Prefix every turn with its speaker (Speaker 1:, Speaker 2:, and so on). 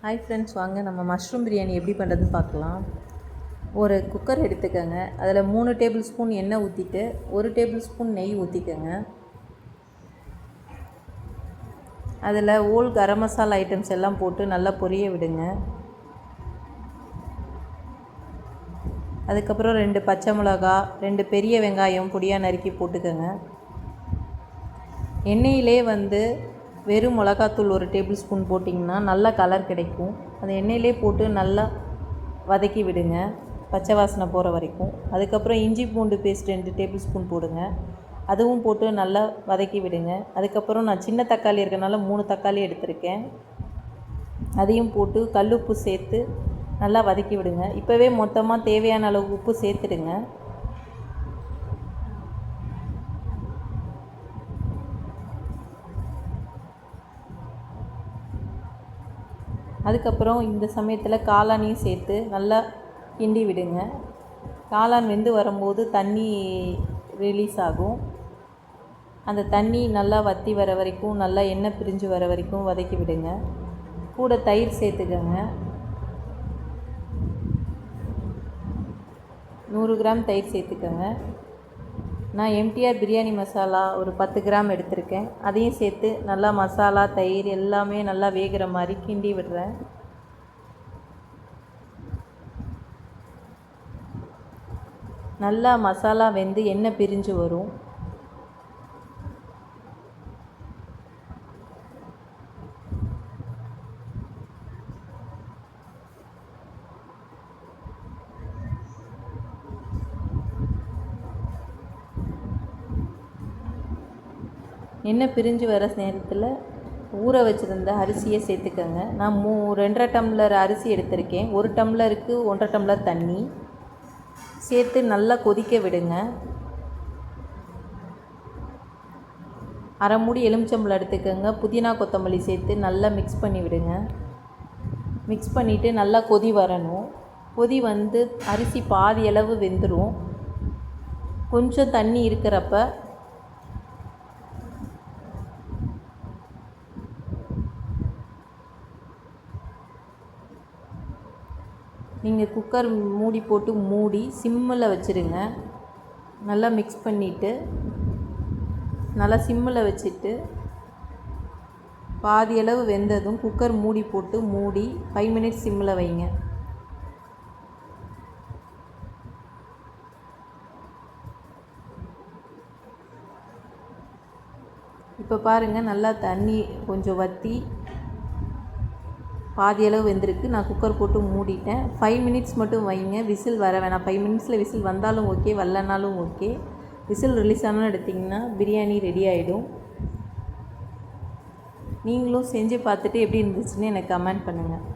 Speaker 1: Hi friends, வாங்க நம்ம mushroom biryani எப்படி பண்ணுறதுன்னு பார்க்கலாம். ஒரு குக்கர் எடுத்துக்கோங்க. அதில் 3 டேபிள் ஸ்பூன் எண்ணெய் ஊற்றிட்டு 1 டேபிள் ஸ்பூன் நெய் ஊற்றிக்கோங்க. அதில் ஹோல் கரம் மசாலா ஐட்டம்ஸ் எல்லாம் போட்டு நல்லா பொரிய விடுங்க. அதுக்கப்புறம் 2 பச்சை மிளகா, 2 பெரிய வெங்காயம் பொடியாக நறுக்கி போட்டுக்கோங்க. எண்ணெயிலே வெறும் மிளகாத்தூள் 1 டேபிள் ஸ்பூன் போட்டிங்கன்னா நல்ல கலர் கிடைக்கும். அந்த எண்ணெயிலே போட்டு நல்லா வதக்கி விடுங்க, பச்சை வாசனை போகிற வரைக்கும். அதுக்கப்புறம் இஞ்சி பூண்டு பேஸ்ட் 2 டேபிள் ஸ்பூன் போடுங்க. அதுவும் போட்டு நல்லா வதக்கி விடுங்க. அதுக்கப்புறம் நான் சின்ன தக்காளி இருக்கனால 3 தக்காளி எடுத்திருக்கேன். அதையும் போட்டு கல் உப்பு சேர்த்து நல்லா வதக்கி விடுங்க. இப்போவே மொத்தமாக தேவையான அளவு உப்பு சேர்த்துடுங்க. அதுக்கப்புறம் இந்த சமயத்தில் காளானையும் சேர்த்து நல்லா கிண்டி விடுங்க. காளான் வெந்து வரும்போது தண்ணி ரிலீஸ் ஆகும். அந்த தண்ணி நல்லா வற்றி வர வரைக்கும், நல்லா எண்ணெய் பிரிஞ்சு வர வரைக்கும் வதக்கி விடுங்க. கூட தயிர் சேர்த்துக்கோங்க. 100 கிராம் தயிர் சேர்த்துக்கோங்க. நான் எம்டிஆர் பிரியாணி மசாலா ஒரு 10 கிராம் எடுத்திருக்கேன். அதையும் சேர்த்து நல்லா மசாலா தயிர் எல்லாமே நல்லா வேகிற மாதிரி கிண்டி விடுறேன். நல்லா மசாலா வெந்து எண்ணெய் பிரிஞ்சு வரும். எண்ணெய் பிரிஞ்சு வர நேரத்தில் ஊற வச்சுருந்த அரிசியை சேர்த்துக்கோங்க. நான் 2.5 டம்ளர் அரிசி எடுத்திருக்கேன். 1 டம்ளருக்கு 1.5 டம்ளர் தண்ணி சேர்த்து நல்லா கொதிக்க விடுங்க. அரை மூடி எலுமிச்சம்பழம் எடுத்துக்கோங்க. புதினா கொத்தமல்லி சேர்த்து நல்லா மிக்ஸ் பண்ணி விடுங்க. மிக்ஸ் பண்ணிவிட்டு நல்லா கொதி வரணும். கொதி அரிசி பாதி அளவு வெந்துடும். கொஞ்சம் தண்ணி இருக்கிறப்ப நீங்கள் குக்கர் மூடி போட்டு மூடி சிம்மில் வச்சுருங்க. நல்லா மிக்ஸ் பண்ணிவிட்டு நல்லா சிம்மில் வச்சுட்டு பாதி அளவு வெந்ததும் குக்கர் மூடி போட்டு மூடி 5 மினிட்ஸ் சிம்மில் வைங்க. இப்போ பாருங்கள், நல்லா தண்ணி கொஞ்சம் வற்றி பாதி அளவு வெந்திருக்கு. நான் குக்கர் போட்டு மூடிட்டேன். 5 மினிட்ஸ் மட்டும் வைங்க, விசில் வர வேணாம். 5 மினிட்ஸில் விசில் வந்தாலும் ஓகே, வரலனாலும் ஓகே. விசில் ரிலீஸ் ஆனாலும் எடுத்திங்கன்னா பிரியாணி ரெடி ஆகிடும். நீங்களும் செஞ்சு பார்த்துட்டு எப்படி இருந்துச்சுன்னு எனக்கு கமெண்ட் பண்ணுங்கள்.